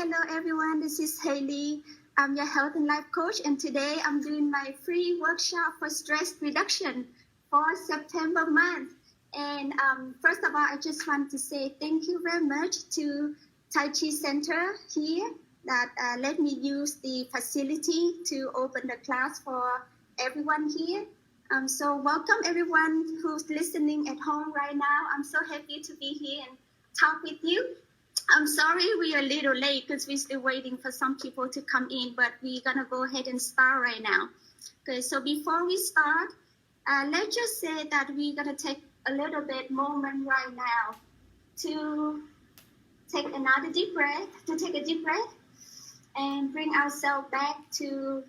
hello everyone. This is Haley. I'm your health and life coach, and today I'm doing my free workshop for stress reduction for September month. And first of all, I just want to say thank you very much to Tai Chi Center here that let me use the facility to open the class for everyone here. So welcome everyone who's listening at home right now. I'm so happy to be here and talk with you. I'm sorry we are a little late because we're still waiting for some people to come in, but we're gonna go ahead and start right now. Okay, so before we start, let's just say that we're gonna take a little bit moment right now to take a deep breath and bring ourselves back to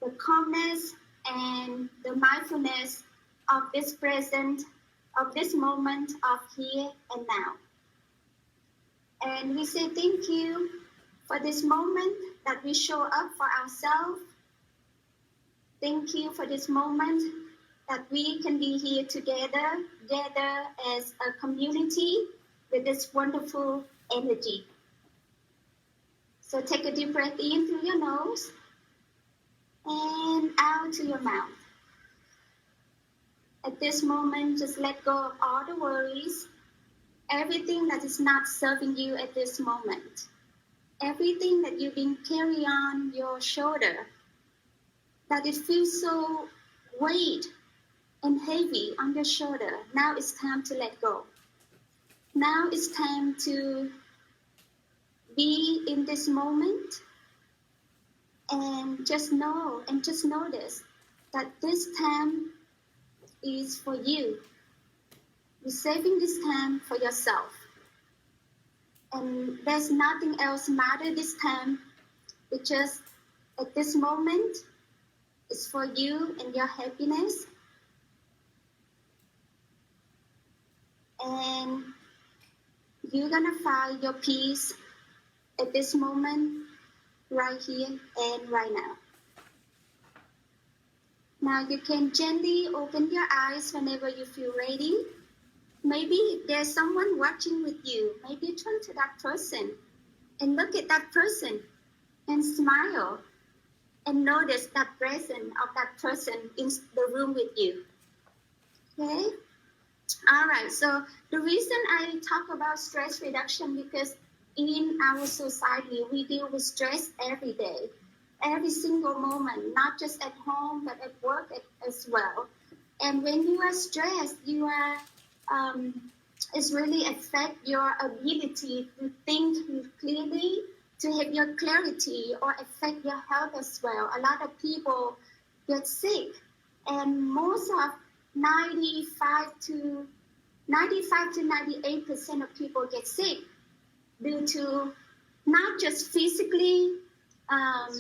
the calmness and the mindfulness of this present, of this moment of here and now. And we say thank you for this moment that we show up for ourselves. Thank you for this moment that we can be here together as a community with this wonderful energy. So take a deep breath in through your nose and out to your mouth. At this moment, just let go of all the worries, everything that is not serving you at this moment, everything that you've been carrying on your shoulder, that it feels so weight and heavy on your shoulder. Now it's time to let go. Now it's time to be in this moment and just know and just notice that this time is for you. You're saving this time for yourself. And there's nothing else matter this time. It's just at this moment, it's for you and your happiness. And you're gonna find your peace at this moment, right here and right now. Now you can gently open your eyes whenever you feel ready. Maybe there's someone watching with you. Maybe turn to that person and look at that person and smile and notice that presence of that person in the room with you. Okay? All right, so the reason I talk about stress reduction because in our society, we deal with stress every day, every single moment, not just at home, but at work as well. And when you are stressed, you are it's really affect your ability to think clearly, to have your clarity, or affect your health as well. A lot of people get sick, and most of 95 to 98% of people get sick due to not just physically, not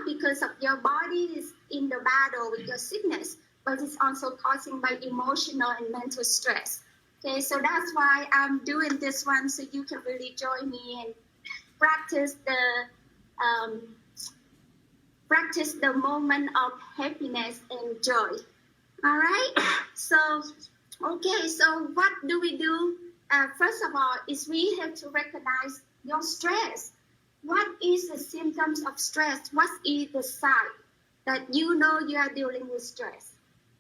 because of your body is in the battle with your sickness, but it's also causing by emotional and mental stress. Okay, so that's why I'm doing this one, so you can really join me and practice the moment of happiness and joy. All right. So what do we do? First of all, is we have to recognize your stress. What is the symptoms of stress? What is the sign that you know you are dealing with stress?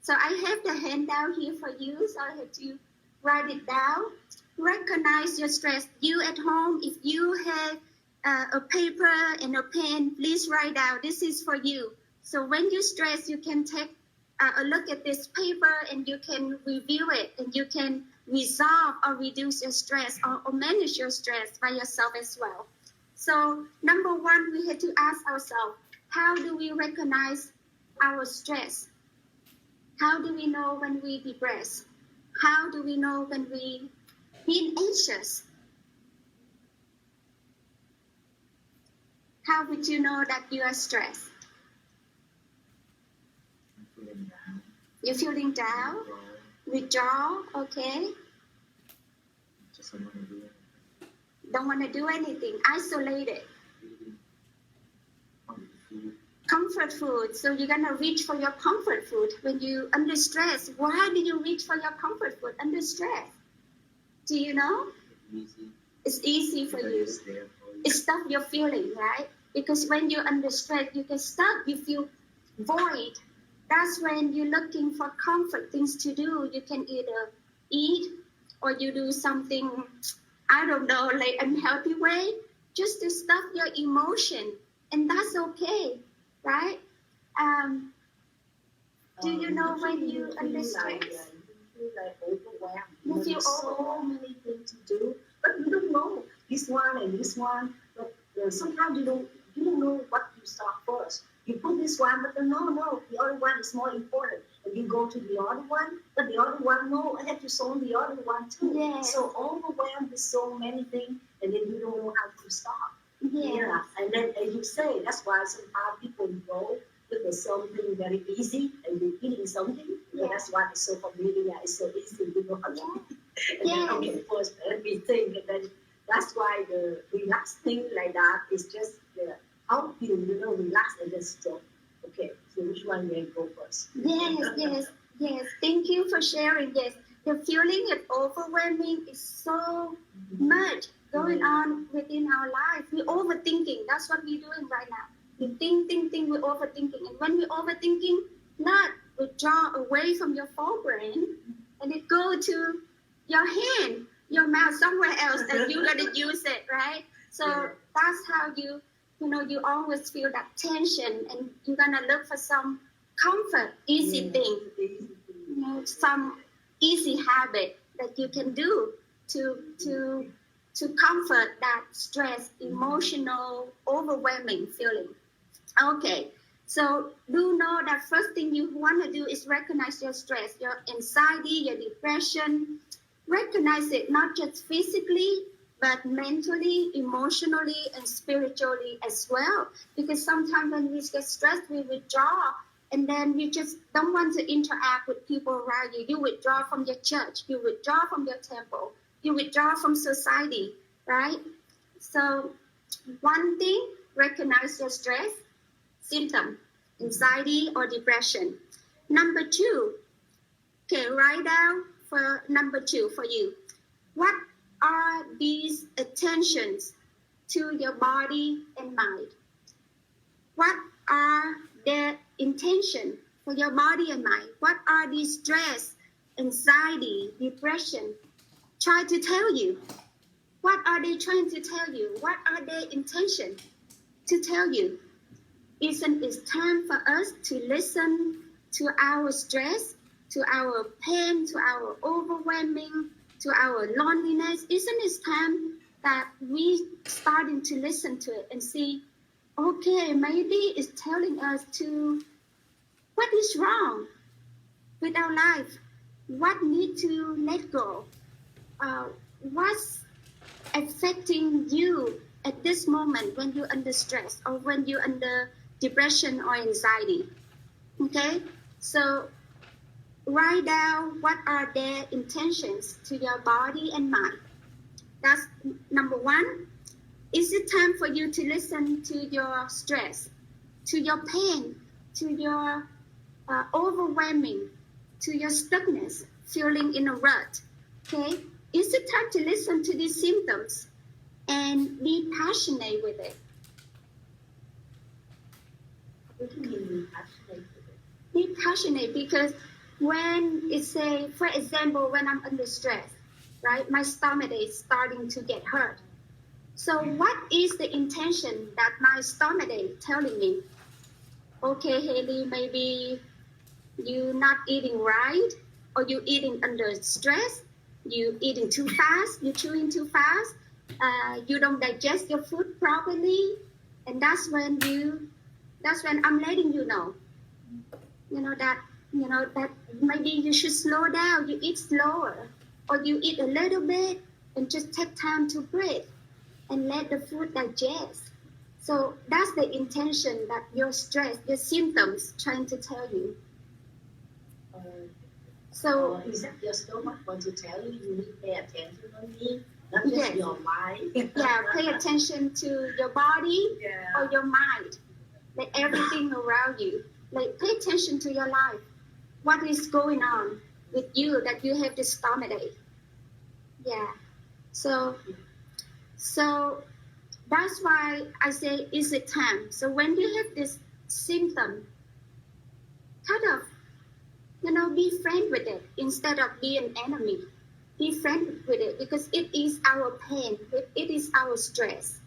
So I have the handout here for you, so I have to write it down. Recognize your stress. You at home, if you have a paper and a pen, please write down. This is for you. So when you stress, you can take a look at this paper and you can review it and you can resolve or reduce your stress or manage your stress by yourself as well. So number one, we have to ask ourselves, how do we recognize our stress? How do we know when we depressed? How do we know when we feel anxious? How would you know that you are stressed? You're feeling down? Withdraw, okay. Don't want to do anything. Isolated. Comfort food. So you're going to reach for your comfort food when you're under stress. Why do you reach for your comfort food under stress? Do you know? It's easy for you. It stops your feeling, right? Because when you're under stress, you get stuck, you feel void. That's when you're looking for comfort things to do. You can either eat or you do something, I don't know, like unhealthy way, just to stop your emotion. And that's okay, right? Do you know when you under stress? You feel like overwhelmed. You feel so many things to do, but you don't know this one and this one. But sometimes you don't know what to start first. You put this one, but no, the other one is more important. And you go to the other one, but the other one, no, I have to solve the other one too. Yes. So overwhelmed with so many things, and then you don't know how to start. Yes. Yeah, and then as you say, that's why sometimes people go with something very easy and you're eating something. Yeah. That's why it's so familiar. It's so easy. You know how to eat. And then, okay, first let me think, and then that's why the relaxed thing like that is just help you, relax and just stop. Okay, so which one will go first? Yes. Thank you for sharing. Yes, the feeling of overwhelming is so much going on within our life. We're overthinking. That's what we're doing right now. We think, we're overthinking. And when we're overthinking, not withdraw away from your forebrain and it go to your hand, your mouth, somewhere else that you're going to use it, right? So that's how you always feel that tension and you're going to look for some comfort, easy thing, some easy habit that you can do to comfort that stress, emotional, overwhelming feeling. Okay, so do know that first thing you want to do is recognize your stress, your anxiety, your depression. Recognize it not just physically, but mentally, emotionally, and spiritually as well. Because sometimes when we get stressed, we withdraw, and then you just don't want to interact with people around you. You withdraw from your church, you withdraw from your temple, you withdraw from society, right? So one thing, recognize your stress symptom, anxiety or depression. Number two, okay, write down for number two for you. What are these attentions to your body and mind? What are the intention for your body and mind? What are these stress, anxiety, depression try to tell you? What are they trying to tell you? What are their intention to tell you? Isn't it time for us to listen to our stress, to our pain, to our overwhelming, to our loneliness? Isn't it time that we starting to listen to it and see, okay, maybe it's telling us to, what is wrong with our life? What need to let go? What's affecting you at this moment when you're under stress or when you're under depression or anxiety? Okay, so write down what are their intentions to your body and mind. That's number one. Is it time for you to listen to your stress, to your pain, to your overwhelming, to your stuckness, feeling in a rut? Okay, is it time to listen to these symptoms and be passionate with it? What do you mean be passionate with it? Be passionate because when it's for example, when I'm under stress, right, my stomach is starting to get hurt. So what is the intention that my stomach is telling me? Okay, Haley, maybe you're not eating right, or you're eating under stress, you're eating too fast, you're chewing too fast, you don't digest your food properly, and that's when I'm letting you know, that maybe you should slow down, you eat slower, or you eat a little bit and just take time to breathe and let the food digest. So that's the intention that your stress, your symptoms trying to tell you. So is that your stomach want to tell you you need to pay attention on me, not just your mind? Yeah, pay attention to your body or your mind, like everything around you. Like pay attention to your life. What is going on with you that you have this stomach ache? Yeah. So that's why I say, is it time? So when you have this symptom, kind of, be friend with it instead of be an enemy. Be friend with it because it is our pain, it is our stress.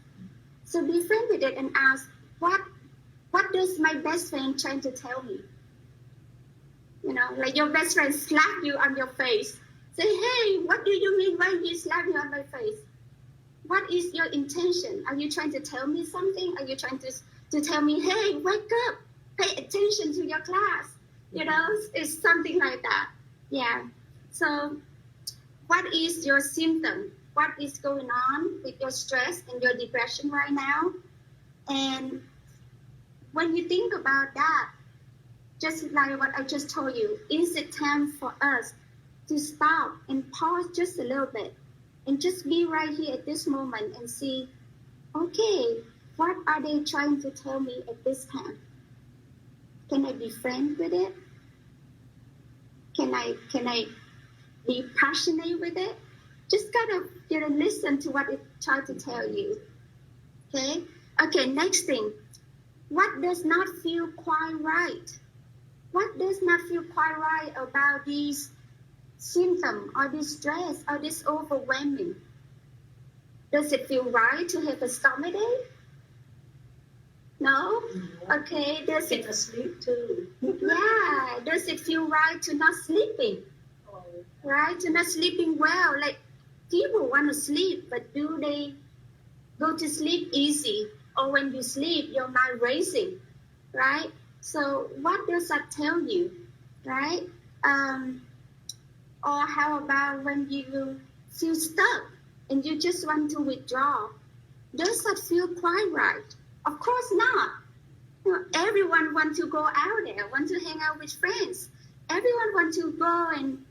So be friend with it and ask, what does my best friend trying to tell me? Like your best friend slap you on your face. Say, hey, what do you mean why you slap me on my face? What is your intention? Are you trying to tell me something? Are you trying to tell me, hey, wake up, pay attention to your class? It's something like that. Yeah. So what is your symptom? What is going on with your stress and your depression right now? And when you think about that, just like what I just told you, is it time for us to stop and pause just a little bit and just be right here at this moment and see, okay, what are they trying to tell me at this time? Can I be friends with it? Can I be passionate with it? Just kind of listen to what it tried to tell you. Okay, next thing. What does not feel quite right? What does not feel quite right about these symptoms or this stress or this overwhelming? Does it feel right to have a stomachache? No? Okay. Does it sleep too? Yeah. Does it feel right to not sleeping? Right? To not sleeping well. Like people want to sleep, but do they go to sleep easy? Or when you sleep, your mind racing, right? So what does that tell you, right? Or how about when you feel stuck and you just want to withdraw? Does that feel quite right? Of course not. Everyone wants to go out there, want to hang out with friends. Everyone wants to go and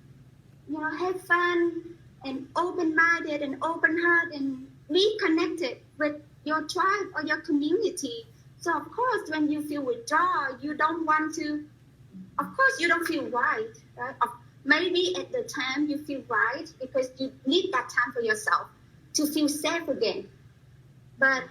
have fun and open-minded and open-hearted and be connected with your tribe or your community. So of course, when you feel withdrawal, you don't want to. Of course, you don't feel right. Maybe at the time you feel right because you need that time for yourself to feel safe again. But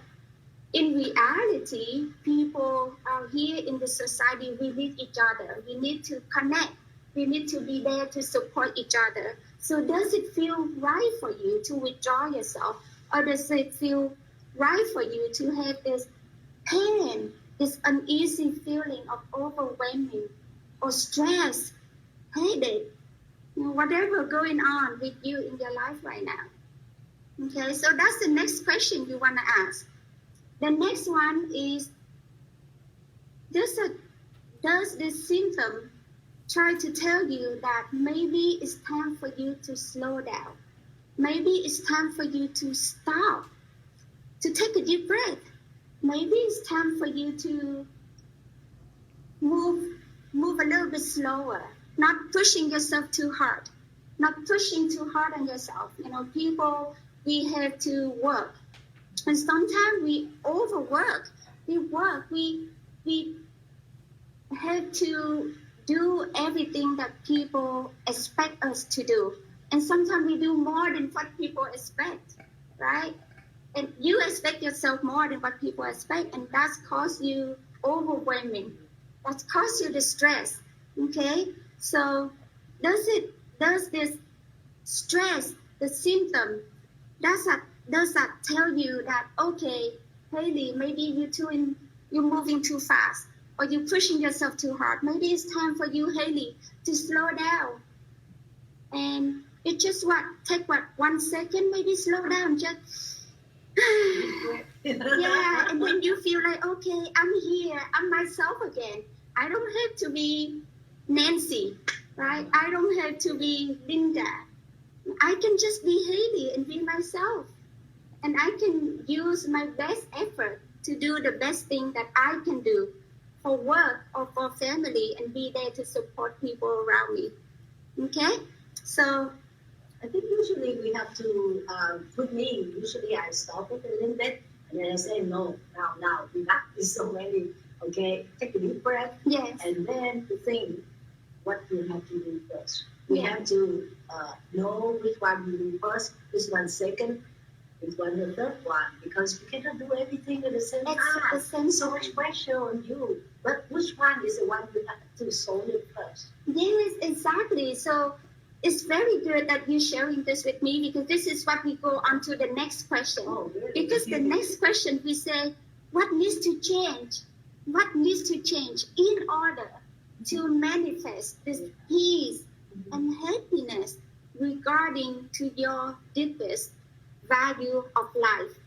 in reality, people are here in the society. We need each other. We need to connect. We need to be there to support each other. So does it feel right for you to withdraw yourself? Or does it feel right for you to have this pain, this uneasy feeling of overwhelming or stress, headache, whatever going on with you in your life right now? Okay, so that's the next question you want to ask. The next one is, does this symptom try to tell you that maybe it's time for you to slow down? Maybe it's time for you to stop, to take a deep breath. Maybe it's time for you to move a little bit slower, not pushing yourself too hard, not pushing too hard on yourself. People, we have to work. And sometimes we overwork. We have to do everything that people expect us to do. And sometimes we do more than what people expect, right? And you expect yourself more than what people expect, and that's caused you overwhelming. That's caused you the stress, okay? So does this stress, the symptom, does that tell you that, okay, Haley, maybe you're moving too fast, or you're pushing yourself too hard. Maybe it's time for you, Haley, to slow down. And it just take 1 second, maybe slow down, just yeah, and then you feel like, okay, I'm here, I'm myself again. I don't have to be Nancy, right? I don't have to be Linda. I can just be Haley and be myself. And I can use my best effort to do the best thing that I can do for work or for family and be there to support people around me. Okay? So I think usually we have to, with me, usually I stop it a little bit and then I say, no, now, we got this already, okay? Take a deep breath. Yes. And then to think what you have to do first. We Yeah. have to know which one we do first, which one second, which one the third one, because we cannot do everything at the same At time. the same So much pressure on you. But which one is the one you have to solve it first? Yes, exactly. So it's very good that you're sharing this with me, because this is what we go on to the next question. Oh, really? Because the next question we say, what needs to change? What needs to change in order to manifest this peace and happiness regarding to your deepest value of life?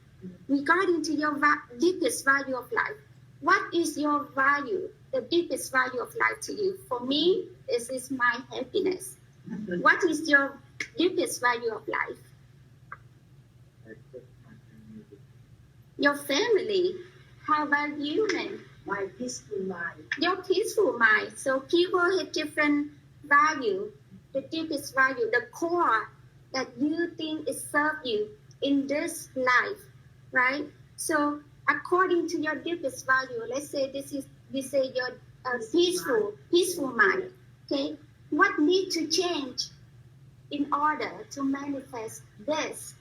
Regarding to your deepest value of life, what is your value, the deepest value of life to you? For me, this is my happiness. What is your deepest value of life? Your family. How about you, man? My peaceful mind. Your peaceful mind. So people have different value, the deepest value, the core that you think is serve you in this life, right? So according to your deepest value, let's say we say your peaceful mind. Okay, what need to change in order to manifest this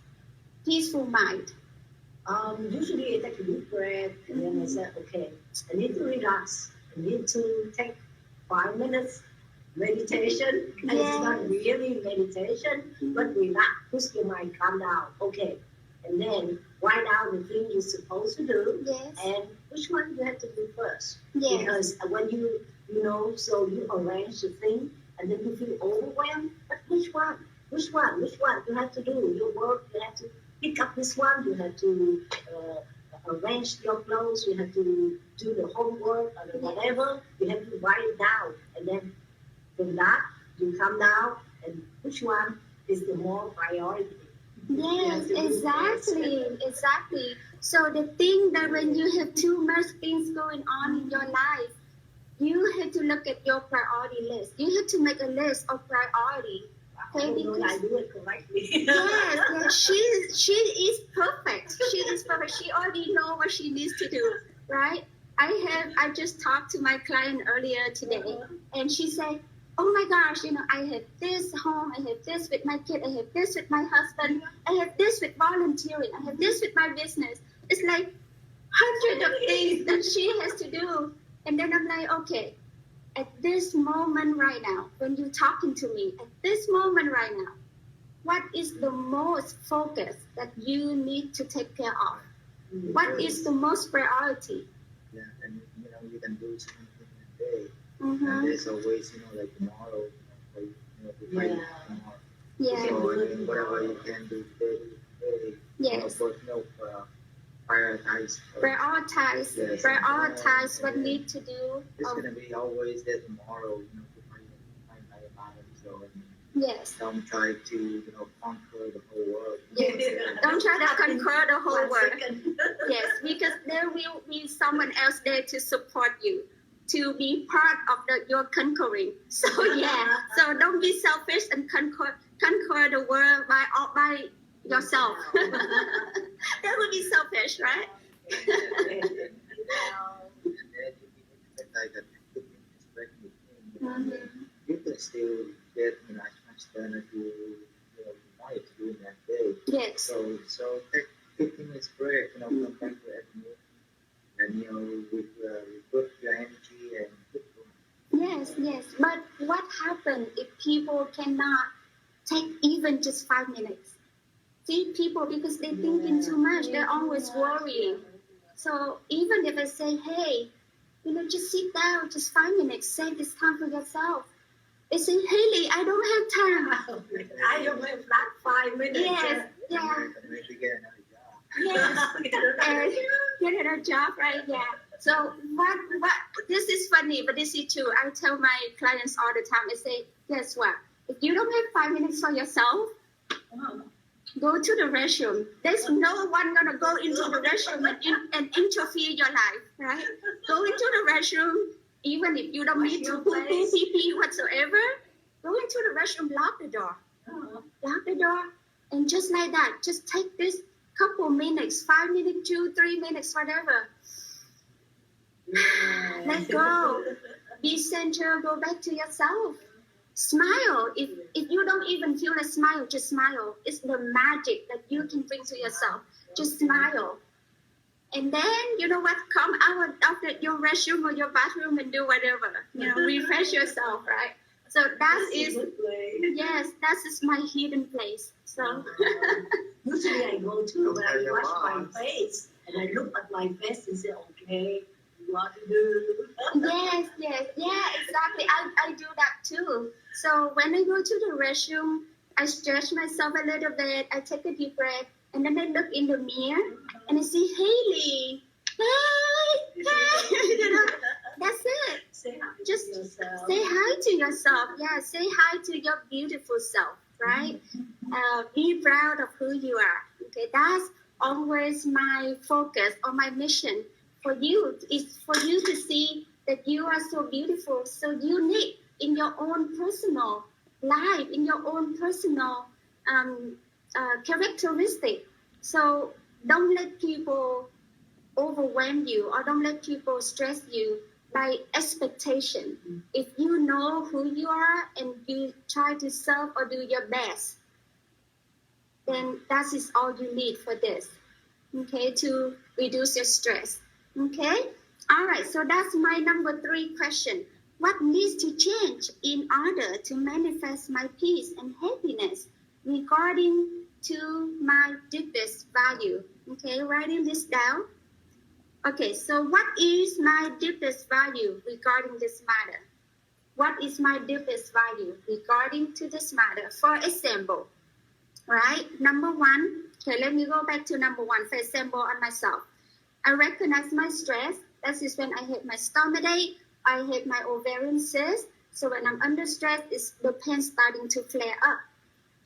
peaceful mind? Usually I take a deep breath and then I say, okay, I need to relax. I need to take 5 minutes meditation. And it's not really meditation, but relax, push your mind, calm down. Okay. And then write down the thing you're supposed to do. Yes. And which one you have to do first. Yes. Because when you know, so you arrange the thing and then you feel overwhelmed, but which one? Which one you have to do? Your work, you have to pick up this one, you have to arrange your clothes, you have to do the homework or whatever, you have to write it down. And then from that, you come down and which one is the more priority? Yes, exactly. So the thing that when you have too much things going on in your life, you have to look at your priority list. You have to make a list of priority. Okay, because I do it correctly. yes, she is perfect. She is perfect. She already know what she needs to do, right? I just talked to my client earlier today, and she said, "Oh my gosh, I have this home, I have this with my kid, I have this with my husband, I have this with volunteering, I have this with my business." It's like hundreds of things that she has to do, and then I'm like, okay. At this moment right now, when you're talking to me, at this moment right now, what is the most focus that you need to take care of? What is the most priority? Yeah, and you can do something in a day. And there's always, like tomorrow, for to fight tomorrow. Yeah. So whatever you can do today, yes. But prioritize. Prioritize. Prioritize what need to do. It's gonna be always there tomorrow, to find another balance. So yes. Don't try to, conquer the whole world. Yes. Don't try to conquer the whole world. Yes, because there will be someone else there to support you, to be part of your conquering. So so don't be selfish and conquer the world by yourself. That would be selfish, right? You can still get as much done as you wanted to do in that day. Yes. So take 15 minutes break, come back to every and with put your energy and keep going. Yes. But what happens if people cannot take even just 5 minutes? See, people, because they're thinking too much, they're always worrying. So even if I say, hey, just sit down, just 5 minutes, save this time for yourself. They say, Haley, I don't have time. I don't have that 5 minutes. Yes, yeah. Maybe get another job. Yes, get another job, right? Yeah. So what? This is funny, but this is true. I tell my clients all the time. I say, guess what? If you don't have 5 minutes for yourself, go to the restroom. There's no one gonna go into the restroom and interfere your life, right? Go into the restroom, even if you don't need to poo pee whatsoever. Go into the restroom, lock the door. Lock the door, and just like that, just take this couple minutes, 5 minutes, 2, 3 minutes, whatever. Let go. Be centered. Go back to yourself. Smile. If you don't even feel a smile, just smile. It's the magic that you can bring to yourself. Just smile. And then you know what? Come out after your restroom or your bathroom and do whatever. Refresh yourself, right? So that is that is my hidden place. So usually I go to when I wash my face and I look at my face and say, okay, what to do? yes, exactly. I do that too. So when I go to the restroom, I stretch myself a little bit. I take a deep breath, and then I look in the mirror and I see Haley. Hey, that's it. Say hi Just to yourself. say hi to yourself. Yeah, say hi to your beautiful self, right? Be proud of who you are. Okay, that's always my focus or my mission for you. Is for you to see that you are so beautiful, so unique in your own personal life, in your own personal characteristic. So don't let people overwhelm you or don't let people stress you by expectation. If you know who you are and you try to serve or do your best, then that is all you need for this, okay, to reduce your stress. Okay, all right, so that's my number 3 question. What needs to change in order to manifest my peace and happiness regarding to my deepest value? Okay, writing this down. Okay, so what is my deepest value regarding this matter? What is my deepest value regarding to this matter? For example, right? Number 1, okay, let me go back to number 1. For example, on myself, I recognize my stress. That is when I have my stomach ache, I have my ovarian cyst. So when I'm under stress, it's the pain starting to flare up.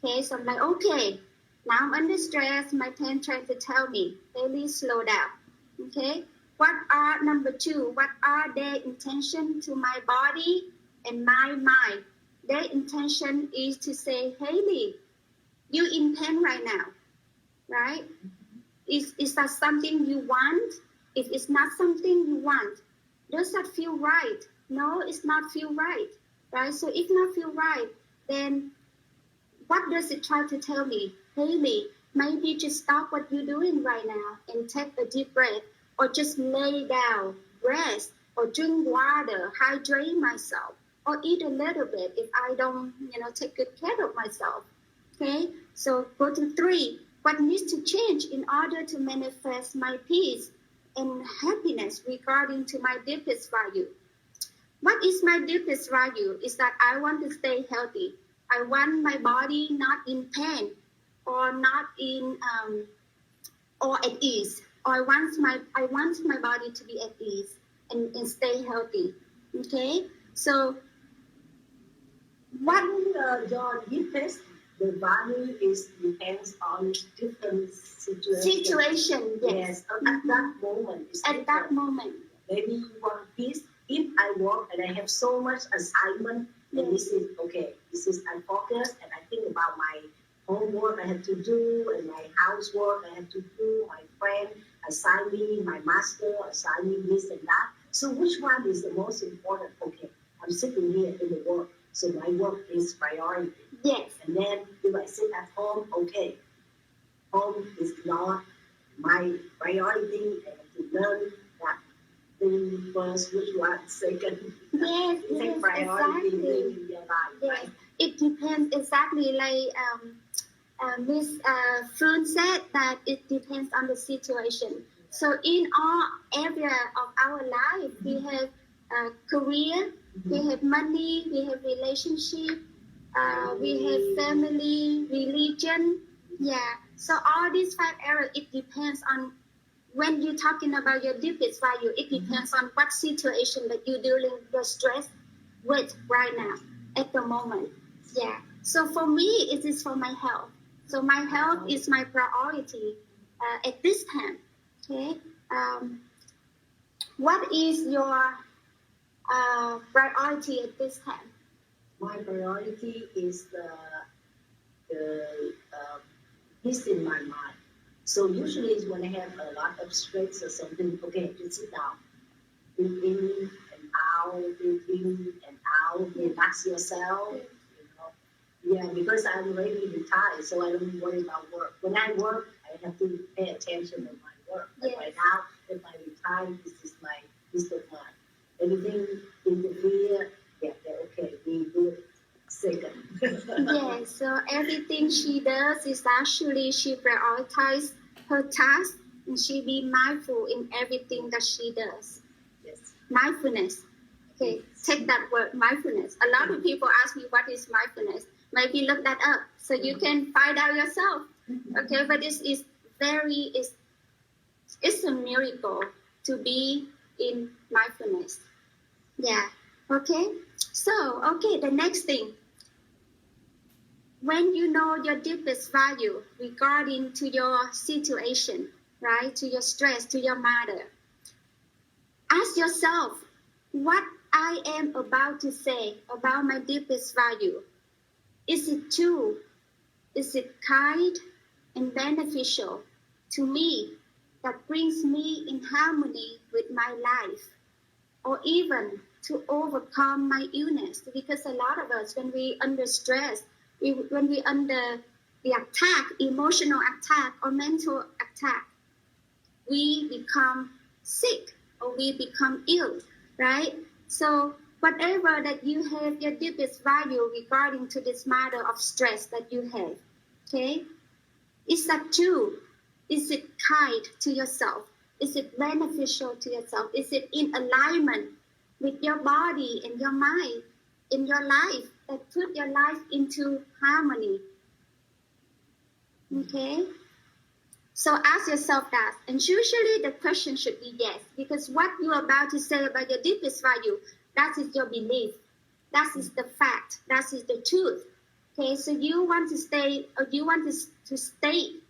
Okay, so I'm like, okay, now I'm under stress. My pain trying to tell me, Haley, slow down. Okay, what are number 2? What are their intention to my body and my mind? Their intention is to say, Haley, you in pain right now, right? Is that something you want? If it's not something you want, does that feel right? No, it's not feel right, right? So if not feel right, then what does it try to tell me? Haley, maybe just stop what you're doing right now and take a deep breath, or just lay down, rest, or drink water, hydrate myself, or eat a little bit if I don't, take good care of myself. Okay, so go to 3. What needs to change in order to manifest my peace and happiness regarding to my deepest value? What is my deepest value? Is that I want to stay healthy. I want my body not in pain or not in or at ease. Or I want my body to be at ease and stay healthy. Okay, so what your deepest the value is depends on different situation. Yes. At that moment. At that moment. Maybe you want peace. If I work and I have so much assignment, then this is okay. This is I focus and I think about my homework I have to do and my housework I have to do. My friend assign me, my master assign me this and that. So which one is the most important? Okay, I'm sitting here in the work. So my work is priority. Yes. And then if I sit at home, okay, home is not my priority. I have to learn that thing first, which one second. Yes, Take priority exactly. in your life. Yes. Right? It depends exactly like Miss Fern said that it depends on the situation. So in all area of our life, we have career, we have money, we have relationship, we have family, religion. Yeah. So all these 5 areas, it depends on when you're talking about your deepest value. It depends on what situation that you're dealing your stress with right now at the moment. Yeah. So for me, it is for my health. So my health is my priority at this time. Okay. What is your priority at this time? My priority is the peace in my mind. So usually it's when I have a lot of stress or something, okay, just sit down. Breathe in and out, breathe in and out, relax yourself. Yeah, because I'm already retired, so I don't worry about work. When I work, I have to pay attention to my work. But right now, if I retire, this is my peace of mind. Anything interfere, yeah, they're okay. We do it second. Yeah, so everything she does is actually she prioritizes her task and she be mindful in everything that she does. Yes. Mindfulness. Okay, take that word, mindfulness. A lot of people ask me what is mindfulness. Maybe look that up so you can find out yourself. Okay, but this is it's a miracle to be in mindfulness. Yeah. Okay. So, okay, the next thing. When you know your deepest value regarding to your situation, right, to your stress, to your matter, ask yourself what I am about to say about my deepest value. Is it true? Is it kind and beneficial to me that brings me in harmony with my life? Or even to overcome my illness? Because a lot of us, when we under stress, when we under the attack, emotional attack or mental attack, we become sick or we become ill, right? So whatever that you have, your deepest value regarding to this matter of stress that you have, okay? Is that true? Is it kind to yourself? Is it beneficial to yourself? Is it in alignment with your body and your mind in your life that put your life into harmony? Okay? So ask yourself that. And usually the question should be yes, because what you're about to say about your deepest value, that is your belief. That is the fact. That is the truth. Okay, so you want to stay, or you want to state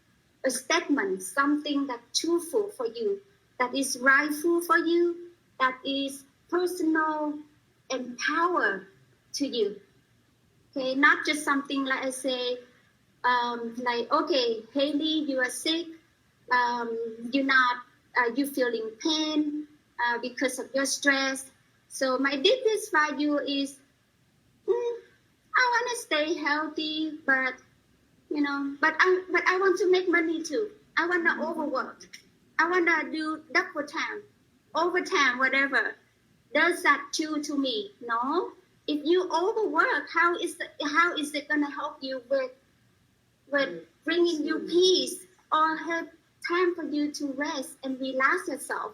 a statement, something that's truthful for you, that is rightful for you, that is personal and power to you. Okay, not just something like I say, like, okay, Haley, you are sick, you feeling pain because of your stress. So my deepest value is, I want to stay healthy, but I want to make money too. I want to overwork. I want to do double time, overtime, whatever. Does that true to me? No. If you overwork, how is it going to help you with bringing you peace or have time for you to rest and relax yourself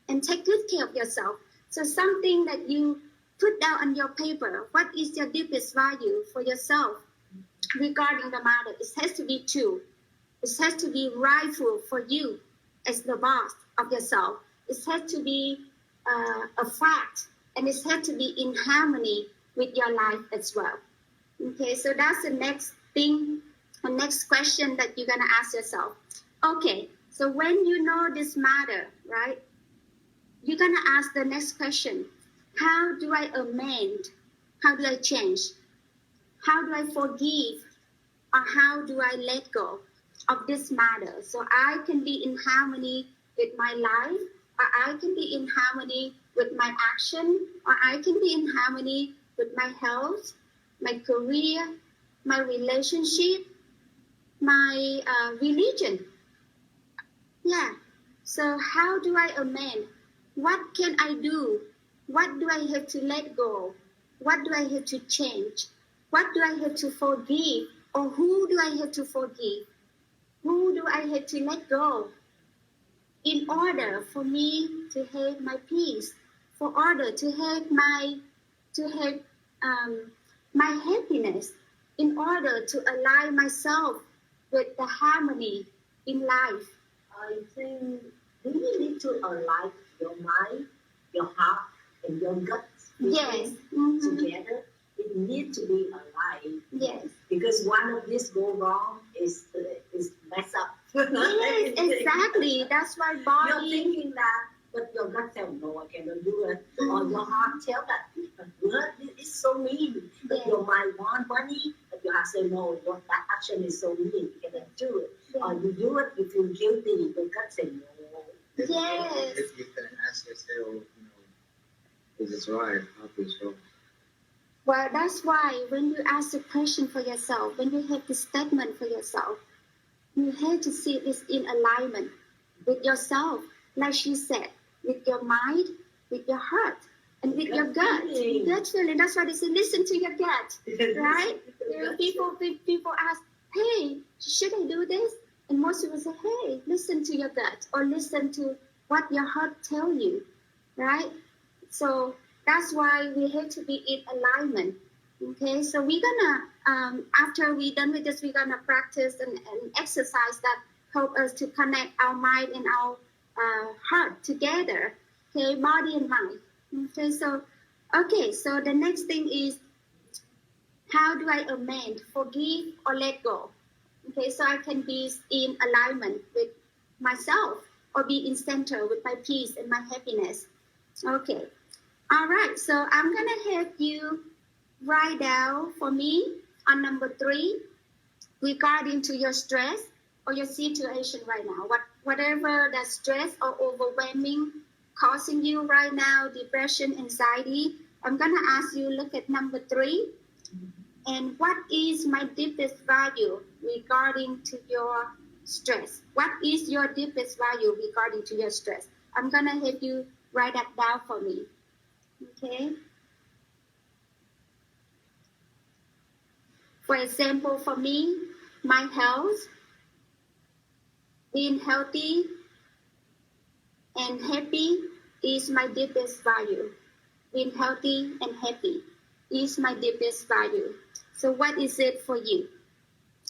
and take good care of yourself? So something that you put down on your paper, what is your deepest value for yourself regarding the matter? It has to be true. It has to be rightful for you as the boss of yourself. It has to be a fact, and it has to be in harmony with your life as well. Okay, so that's the next thing, the next question that you're gonna ask yourself. Okay, so when you know this matter, right, you're gonna ask the next question. How do I amend? How do I change? How do I forgive? Or how do I let go of this matter so I can be in harmony with my life, or I can be in harmony with my action, or I can be in harmony with my health, my career, my relationship, my religion. Yeah. So how do I amend? What can I do? What do I have to let go? What do I have to change? What do I have to forgive? Or who do I have to forgive? Who do I have to let go? In order for me to have my peace, for order to have my happiness, in order to align myself with the harmony in life. I think you need to align your mind, your heart, and your gut Yes. together. It needs to be aligned. Yes. Because one of these go wrong is mess up. Yes, exactly. That's why body. You're thinking that, but your gut tells no, I cannot do it. Or your heart tells that what is so mean. But your mind wants money, but your heart says no, that action is so mean, you cannot do it. Or you do it, you feel guilty, your gut says no. Yes. If you can ask yourself, is this right? How is wrong? Well, that's why when you ask a question for yourself, when you have the statement for yourself, you have to see this in alignment with yourself, like she said, with your mind, with your heart, and with your gut. Gut feeling. That's why they say listen to your gut, right? People ask, hey, should I do this? And most people say, hey, listen to your gut, or listen to what your heart tell you, right? So that's why we have to be in alignment. Okay, so we're gonna after we done with this, we're gonna practice and exercise that help us to connect our mind and our heart together. Okay, body and mind. Okay, so the next thing is, how do I amend, forgive, or let go? Okay, so I can be in alignment with myself, or be in center with my peace and my happiness. Okay, all right, so I'm gonna have you write down for me on number 3 regarding to your stress or your situation right now. Whatever that stress or overwhelming causing you right now, depression, anxiety, I'm gonna ask you look at number 3. And what is my deepest value regarding to your stress? What is your deepest value regarding to your stress? I'm gonna have you write that down for me. Okay. For example, for me, my health, being healthy and happy is my deepest value. Being healthy and happy is my deepest value. So what is it for you?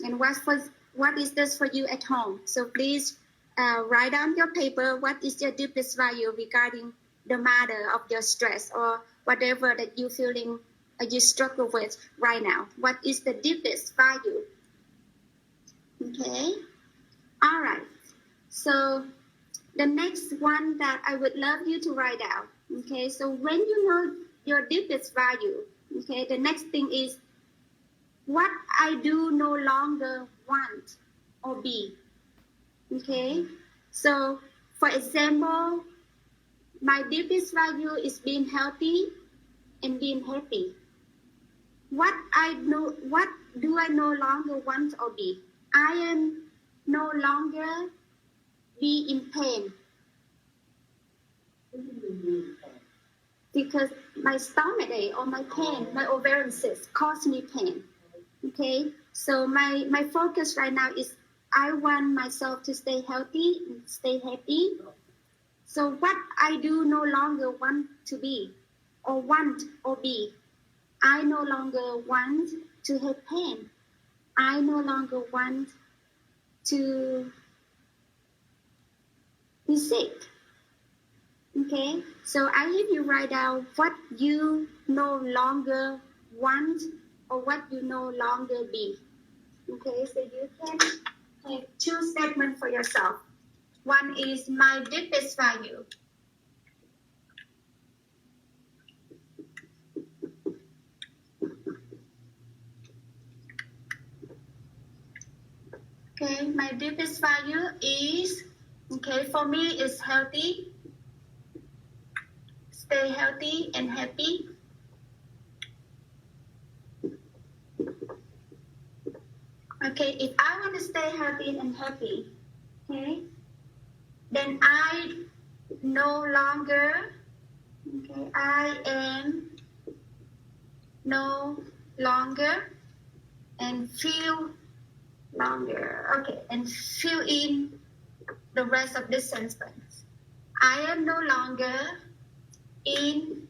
And what is this for you at home? So please write on your paper what is your deepest value regarding the matter of your stress or whatever that you feeling you struggle with right now. What is the deepest value? Okay. All right. So the next one that I would love you to write down. Okay. So when you know your deepest value, okay, the next thing is what I do no longer want or be. Okay. So for example, my deepest value is being healthy and being happy. What do I no longer want or be? I am no longer be in pain because my stomach ache or my pain, my ovarian cyst cause me pain. Okay, so my focus right now is I want myself to stay healthy and stay happy. So what I do no longer want to be or want or be. I no longer want to have pain. I no longer want to be sick. Okay, so I have you write down what you no longer want or what you no longer be. Okay, so you can take 2 statements for yourself. One is my deepest value. Okay, my deepest value is, okay, for me is healthy, stay healthy and happy. Okay, if I want to stay healthy and happy, okay, then I no longer, okay, I am no longer and feel longer. Okay, and fill in the rest of this sentence. I am no longer in,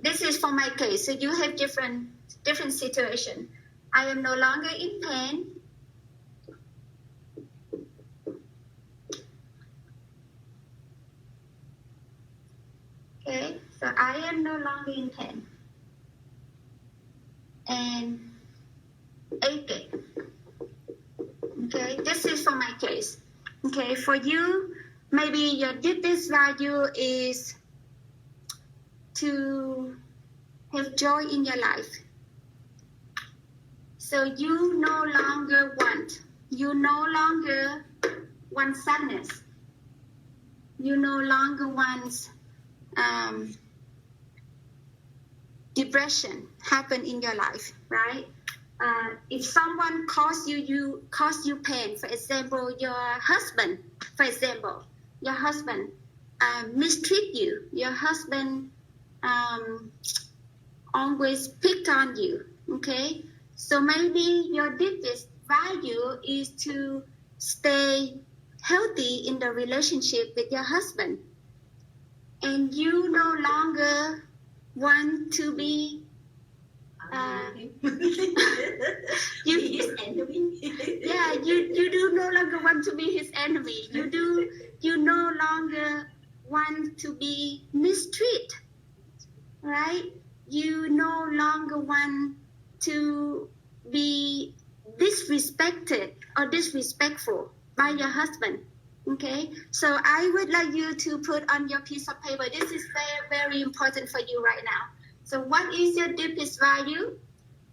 this is for my case, so you have different situation. I am no longer in pain. Okay, so I am no longer in pain and aching. Okay, this is for my case. Okay, for you, maybe your deepest value is to have joy in your life. So you no longer want sadness. You no longer want depression happen in your life, right? If someone cause you pain, for example, your husband, mistreat you, your husband always picked on you, okay? So maybe your deepest value is to stay healthy in the relationship with your husband, and you no longer want to be his enemy. yeah, you do no longer want to be his enemy. You no longer want to be mistreated, right? You no longer want to be disrespected or disrespectful by your husband. Okay, so I would like you to put on your piece of paper. This is very, very important for you right now. So what is your deepest value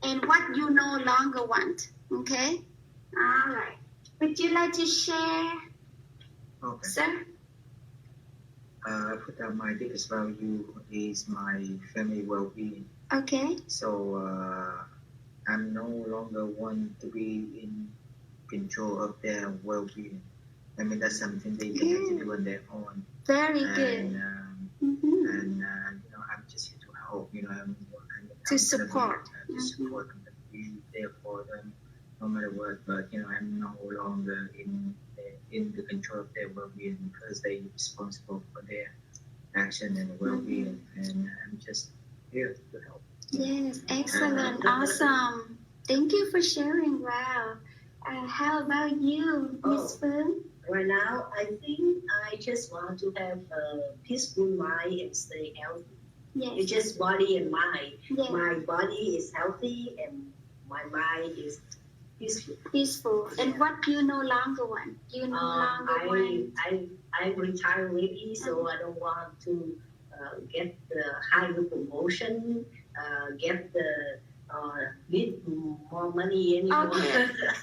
and what you no longer want? Okay, all right. Would you like to share, Okay. sir? Put up my deepest value is my family well-being. Okay. So I'm no longer want to be in control of their well-being. I mean, that's something they can have to do on their own. Very good. And I'm just here to help. To support. To support them, to be there for them, no matter what. But I'm no longer in the control of their well-being because they're responsible for their action and well-being, and I'm just here to help. Yes, excellent, awesome. Thank you for sharing. Wow. How about you, Miss Fern? Right now, I think I just want to have a peaceful mind and stay healthy. Yes. It's just body and mind. Yes. My body is healthy and my mind is peaceful. Peaceful. And what you no longer want? You no longer want. I'm retired already, so I don't want to get the higher promotion, get the need more money anymore.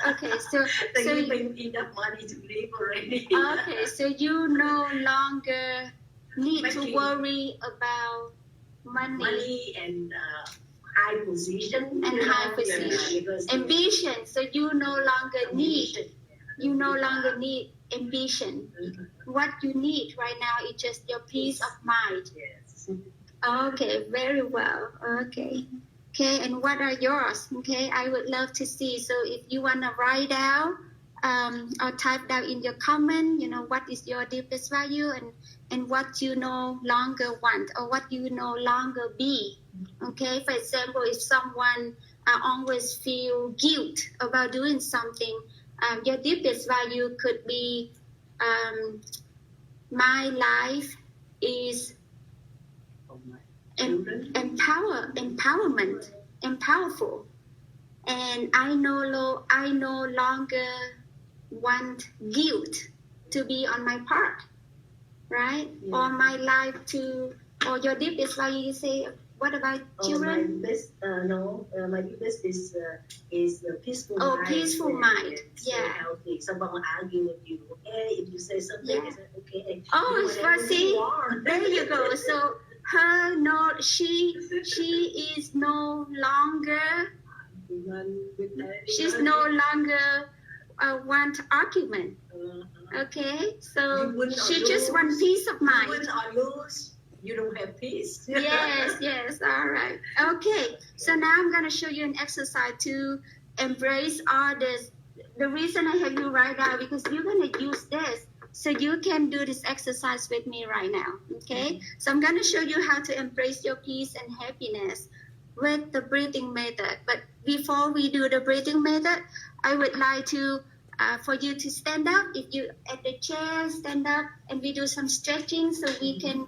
Okay. So you bring enough money to live already. Okay. So you no longer need to worry about money and high position and high position. Ambition. So you no longer need. You no longer need ambition. What you need right now is just your peace of mind. Yes. Okay, very well. Okay, and what are yours? Okay, I would love to see. So if you want to write down or type down in your comment, what is your deepest value and what you no longer want or what you no longer be. Okay, for example, if someone always feel guilt about doing something, your deepest value could be my life is empowerment, powerful, and I no longer want guilt to be on my part, right? Yeah. Or my life or your deepest value. You say, what about children? My deepest is a peaceful Oh, mind. peaceful mind. Yeah. Healthy. Someone will argue with you. Okay, if you say something, I say, okay. Oh, see, there you go. So she is no longer. She's no longer want argument. Okay, so she just wants peace of mind. Win or lose, you don't have peace. Yes, all right. Okay, so now I'm gonna show you an exercise to embrace all this. The reason I have you write down because you're gonna use this, so you can do this exercise with me right now. Okay, so I'm gonna show you how to embrace your peace and happiness with the breathing method. But before we do the breathing method, I would like to for you to stand up. If you at the chair, stand up, and we do some stretching so we can,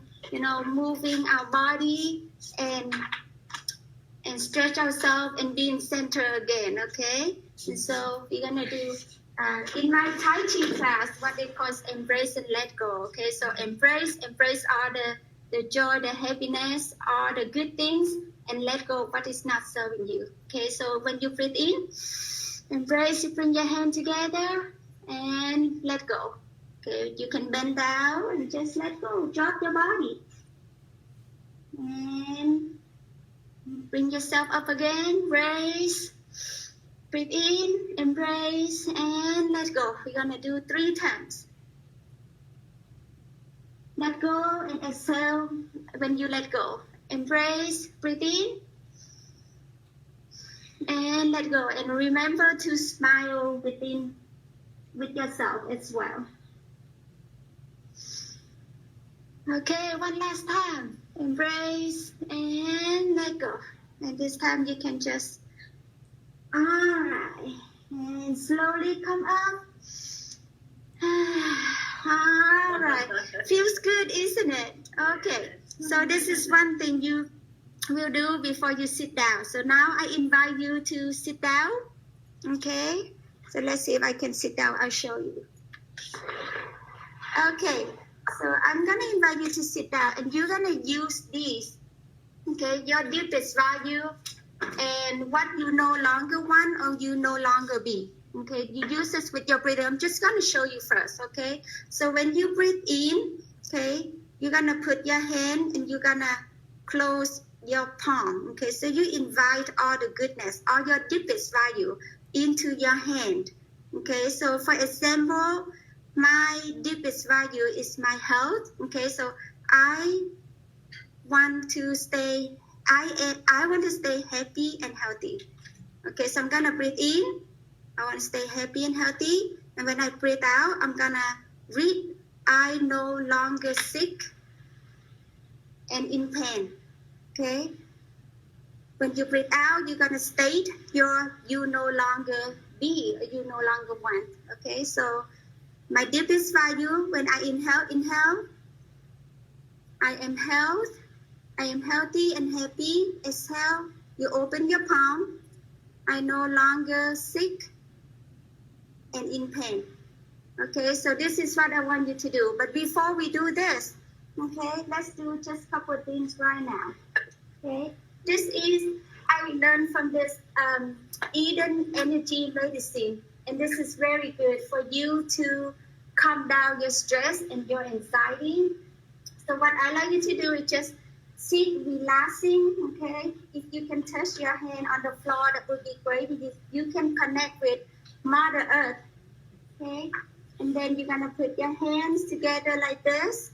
moving our body and stretch ourselves and be in center again. Okay, and so we're gonna do in my Tai Chi class what they call embrace and let go. Okay, so embrace all the joy, the happiness, all the good things, and let go of what is not serving you. Okay, so when you breathe in, embrace, you bring your hand together and let go. Okay, you can bend down and just let go. Drop your body. And Bring yourself up again. Raise. Breathe in, embrace, and let go. We're gonna do 3 times. Let go and exhale when you let go. Embrace, breathe in, and let go. And remember to smile with yourself as well. Okay, one last time. Embrace and let go. And this time you can just, all right. And slowly come up. All right. Feels good, isn't it? Okay. So this is one thing you will do before you sit down. So now I invite you to sit down. Okay. So let's see if I can sit down. I'll show you. Okay. So I'm going to invite you to sit down and you're going to use these. Okay. Your deepest value and what you no longer want or you no longer be. Okay, you use this with your breathing. I'm just going to show you first, okay? So when you breathe in, okay, you're going to put your hand and you're going to close your palm, okay? So you invite all the goodness, all your deepest value into your hand, okay? So for example, my deepest value is my health, okay? So I want to stay, I want to stay happy and healthy, okay? So I'm going to breathe in. I want to stay happy and healthy. And when I breathe out, I'm going to read, I no longer sick and in pain. Okay? When you breathe out, you're going to state you no longer be, you no longer want. Okay? So my deepest value, when I inhale, I am health. I am healthy and happy. Exhale, you open your palm. I no longer sick and in pain. Okay, so this is what I want you to do. But before we do this, okay, let's do just a couple of things right now. Okay, this is, I learned from this Eden Energy Medicine. And this is very good for you to calm down your stress and your anxiety. So what I like you to do is just sit relaxing, okay? If you can touch your hand on the floor, that would be great. You can connect with Mother Earth, okay? And then you're gonna put your hands together like this,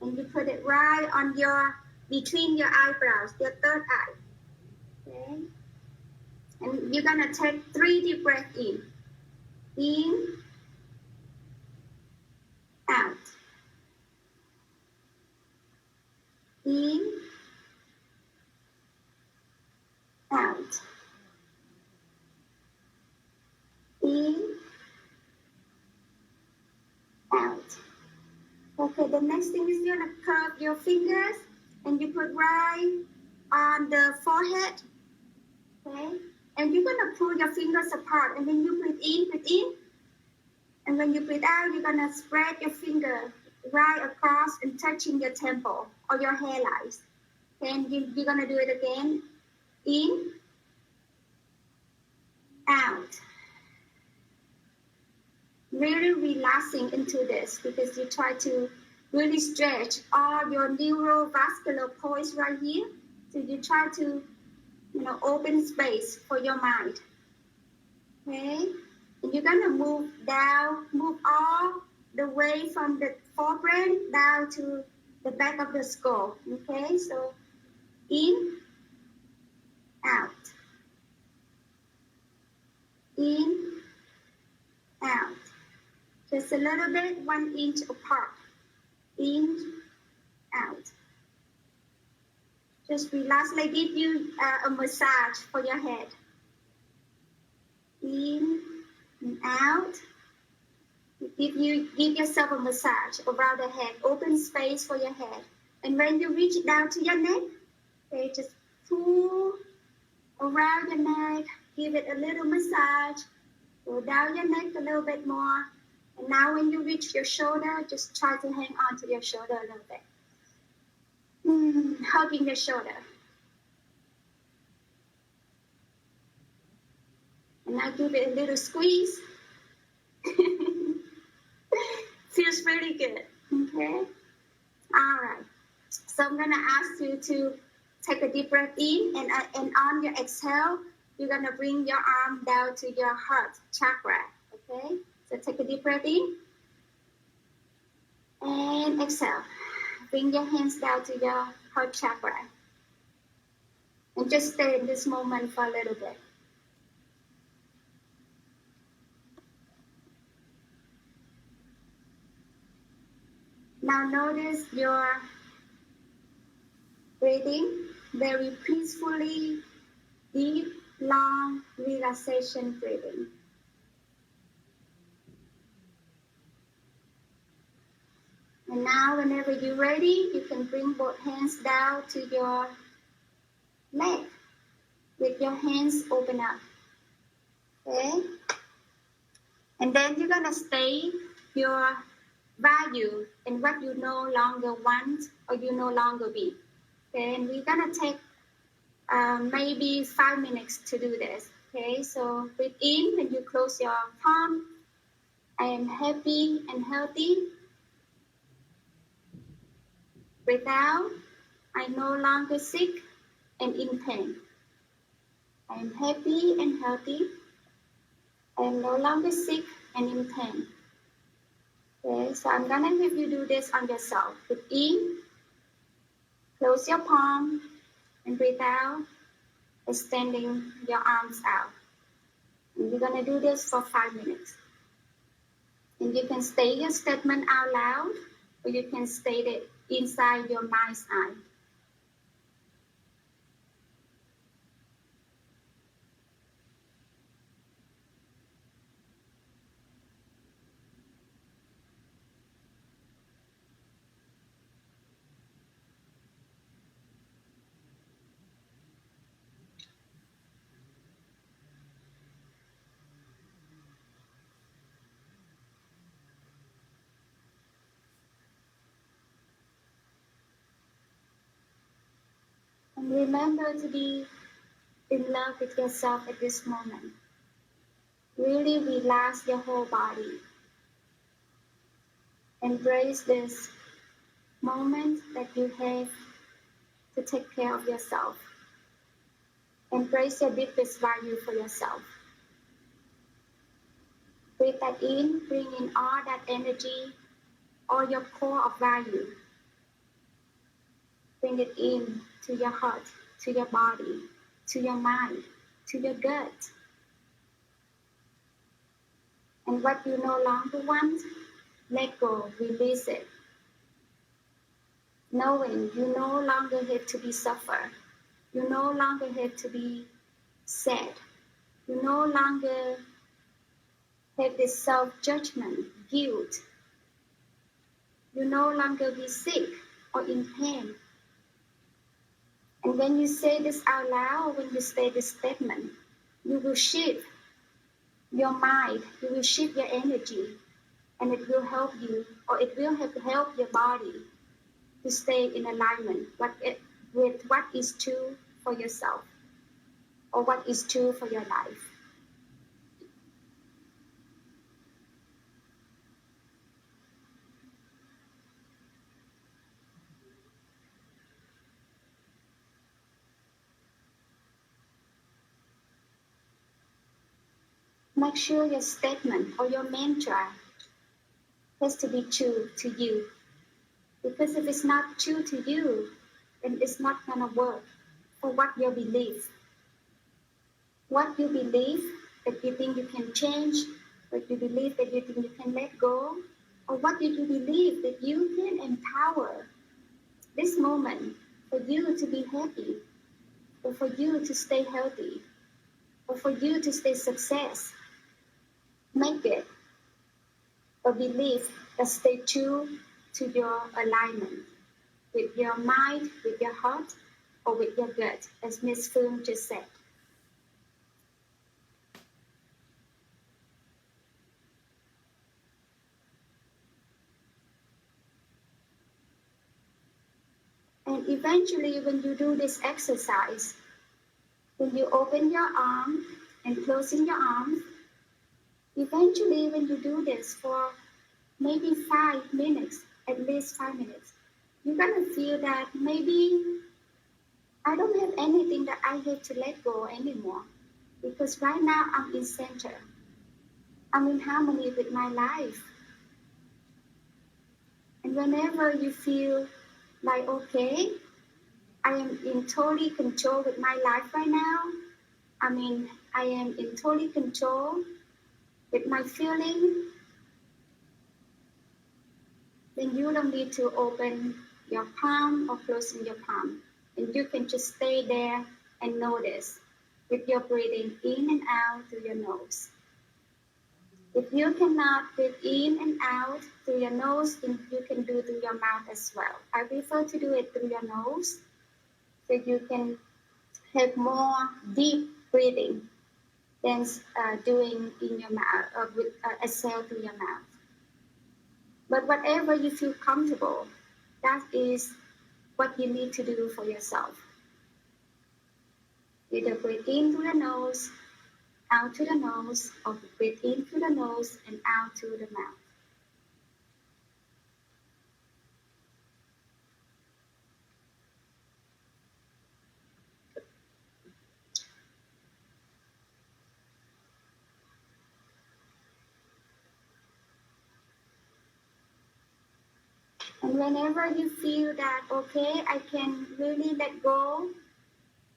and you put it right on between your eyebrows, your third eye, okay? And you're gonna take 3 deep breaths in, out, in, out, in, out. Okay, the next thing is you're gonna curve your fingers and you put right on the forehead, okay? And you're gonna pull your fingers apart and then you breathe in. And when you breathe out, you're gonna spread your finger right across and touching your temple or your hairlines. And you're gonna do it again. In, out. Really relaxing into this because you try to really stretch all your neurovascular points right here. So you try to, open space for your mind. Okay? And you're gonna move all the way from the forebrain down to the back of the skull. Okay? So in, out. In, out. Just a little bit, 1 inch apart. In, out. Just relax, like give you a massage for your head. In and out. Give yourself a massage around the head. Open space for your head. And when you reach down to your neck, okay, just pull around your neck. Give it a little massage. Go down your neck a little bit more. And now when you reach your shoulder, just try to hang on to your shoulder a little bit. Hugging your shoulder. And now give it a little squeeze. Feels really good, okay? All right. So I'm gonna ask you to take a deep breath in, and on your exhale, you're gonna bring your arm down to your heart chakra. Okay, so take a deep breath in and exhale. Bring your hands down to your heart chakra, and just stay in this moment for a little bit. Now notice your breathing, very peacefully, deep, long relaxation breathing. And now whenever you're ready, you can bring both hands down to your leg with your hands open up. Okay? And then you're gonna state your value and what you no longer want or you no longer be. Okay, and we're gonna take maybe 5 minutes to do this. Okay, so breathe in when you close your palm. I am happy and healthy. Breathe out. I no longer sick and in pain. I am happy and healthy. I am no longer sick and in pain. Okay, so I'm gonna have you do this on yourself. Breathe in, close your palm, and breathe out, extending your arms out. And you're gonna do this for 5 minutes. And you can state your statement out loud, or you can state it inside your mind's eye. And remember to be in love with yourself at this moment. Really relax your whole body. Embrace this moment that you have to take care of yourself. Embrace your deepest value for yourself. Breathe that in, bring in all that energy, all your core of value. Bring it in to your heart, to your body, to your mind, to your gut. And what you no longer want, let go, release it. Knowing you no longer have to be suffer. You no longer have to be sad. You no longer have this self-judgment, guilt. You no longer be sick or in pain. And when you say this out loud, when you say this statement, you will shift your mind, you will shift your energy, and it will help you, or it will help your body to stay in alignment with what is true for yourself, or what is true for your life. Make sure your statement or your mantra has to be true to you. Because if it's not true to you, then it's not going to work for what you believe. What you believe that you think you can change, what you believe that you think you can let go, or what do you believe that you can empower this moment for you to be happy, or for you to stay healthy, or for you to stay success. Make it a belief that stay true to your alignment with your mind, with your heart, or with your gut, as Ms. Phương just said. And eventually, when you do this exercise, when you open your arm and closing your arms, eventually when you do this for maybe 5 minutes, at least 5 minutes, you're gonna feel that maybe I don't have anything that I have to let go anymore because right now I'm in center. I'm in harmony with my life. And whenever you feel like, okay, I am in totally control with my life right now. I mean, I am in totally control with my feeling. Then you don't need to open your palm or closing your palm. And you can just stay there and notice with your breathing in and out through your nose. If you cannot breathe in and out through your nose, then you can do through your mouth as well. I prefer to do it through your nose so you can have more deep breathing than doing in your mouth or with exhale through your mouth. But whatever you feel comfortable, that is what you need to do for yourself. Either breathe in through the nose, out to the nose, or breathe in through the nose and out through the mouth. And whenever you feel that, okay, I can really let go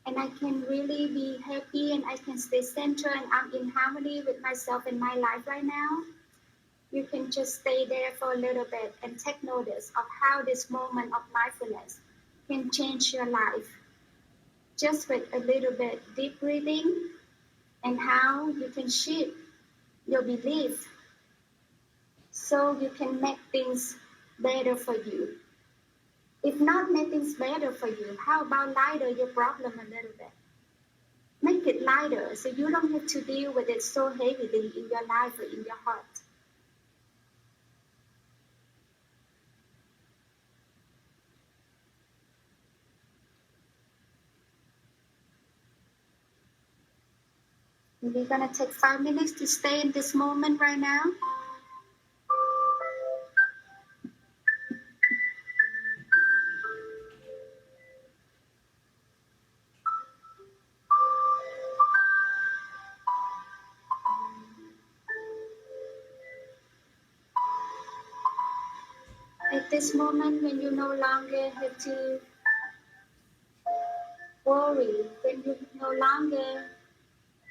and I can really be happy and I can stay centered and I'm in harmony with myself and my life right now, you can just stay there for a little bit and take notice of how this moment of mindfulness can change your life. Just with a little bit deep breathing and how you can shift your belief so you can make things better for you. If not make things better for you, how about lighter your problem a little bit? Make it lighter so you don't have to deal with it so heavily in your life or in your heart. And we're going to take 5 minutes to stay in this moment right now. At this moment, when you no longer have to worry, when you no longer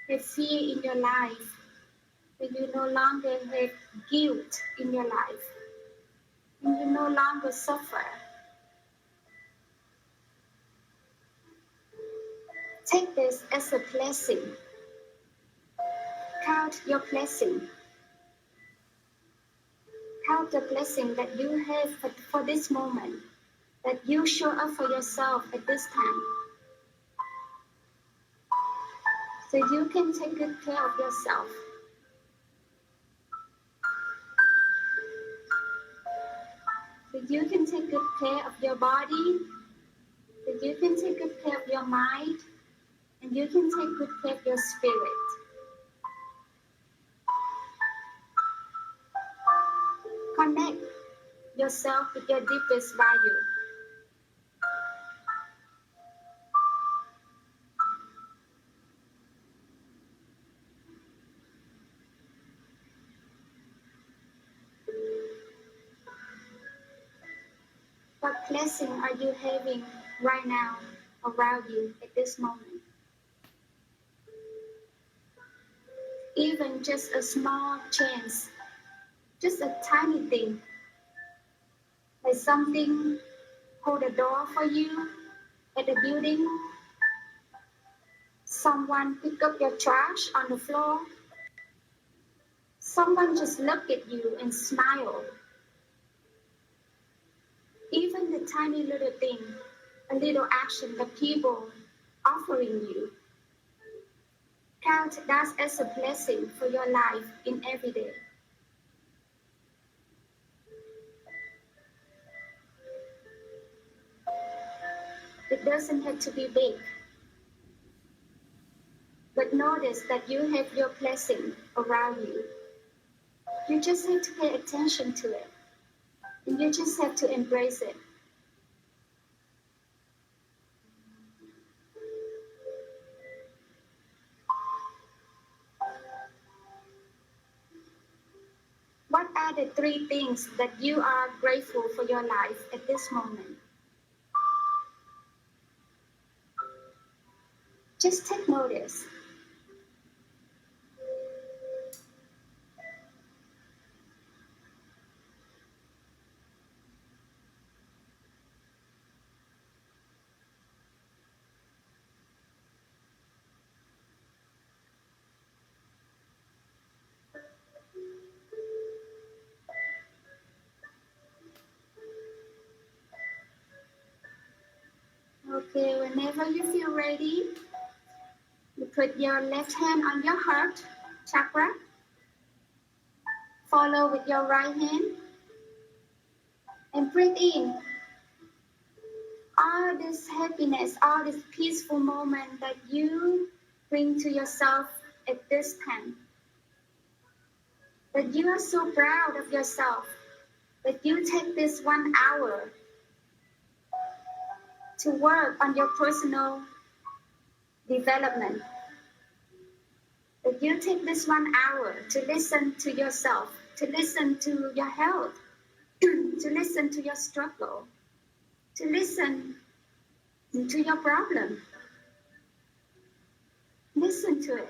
have fear in your life, when you no longer have guilt in your life, when you no longer suffer, take this as a blessing. Count your blessing. Count the blessing that you have for this moment, that you show up for yourself at this time. So you can take good care of yourself. So you can take good care of your body. So you can take good care of your mind. And you can take good care of your spirit. Connect yourself with your deepest value. What blessing are you having right now around you at this moment? Even just a small chance, just a tiny thing, like something hold a door for you at a building, someone pick up your trash on the floor, someone just look at you and smile. Even the tiny little thing, a little action that people offering you, count that as a blessing for your life in every day. It doesn't have to be big, but notice that you have your blessing around you. You just have to pay attention to it, and you just have to embrace it. are the 3 things that you are grateful for your life at this moment? Just take notice. Okay, whenever you feel ready, you put your left hand on your heart chakra. Follow with your right hand. And breathe in all this happiness, all this peaceful moment that you bring to yourself at this time. That you are so proud of yourself. That you take this 1 hour to work on your personal development. That you take this 1 hour to listen to yourself, to listen to your health, to listen to your struggle, to listen to your problem. Listen to it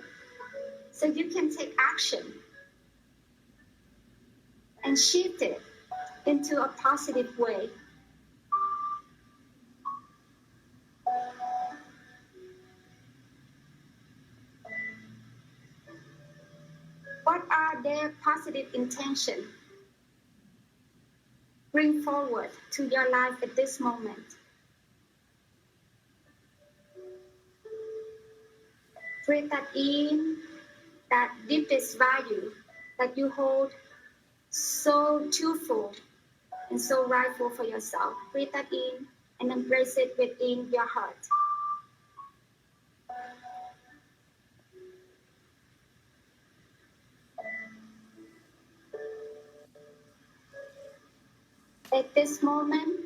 so you can take action and shift it into a positive way. What are their positive intentions? Bring forward to your life at this moment. Breathe that in, that deepest value that you hold so truthful and so rightful for yourself. Breathe that in and embrace it within your heart. At this moment,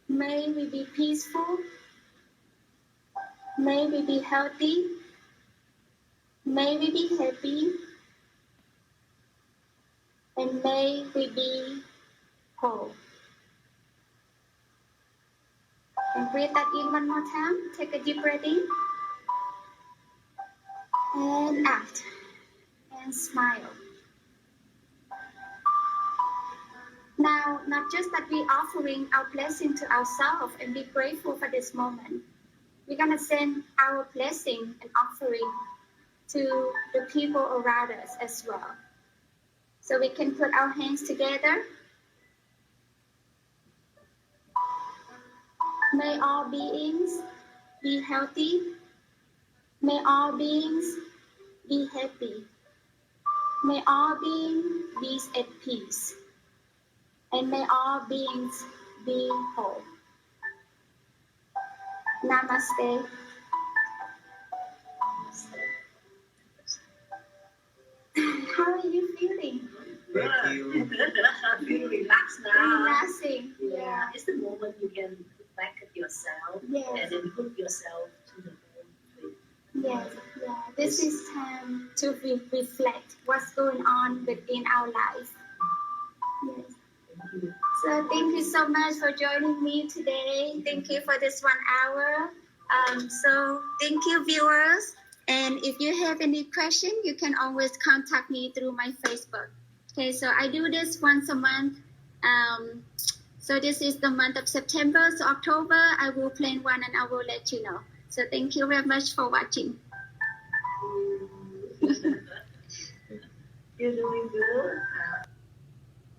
may we be peaceful, may we be healthy, may we be happy, and may we be whole. And breathe that in one more time. Take a deep breath in and out, and smile. Now, not just that we're offering our blessing to ourselves and be grateful for this moment. We're going to send our blessing and offering to the people around us as well. So we can put our hands together. May all beings be healthy. May all beings be happy. May all beings be at peace. And may all beings be whole. Namaste. How are you feeling? Thank you. I feel relaxed now. Relaxing. Yeah, it's the moment you can look back at yourself and then put yourself to the moment. Yes, yeah. This is time to reflect what's going on within our life. Yes. So thank you so much for joining me today. Thank you for this 1 hour. So thank you, viewers. And if you have any question, you can always contact me through my Facebook. Okay, so I do this once a month. So this is the month of September. So October, I will plan one and I will let you know. So thank you very much for watching. You're doing good.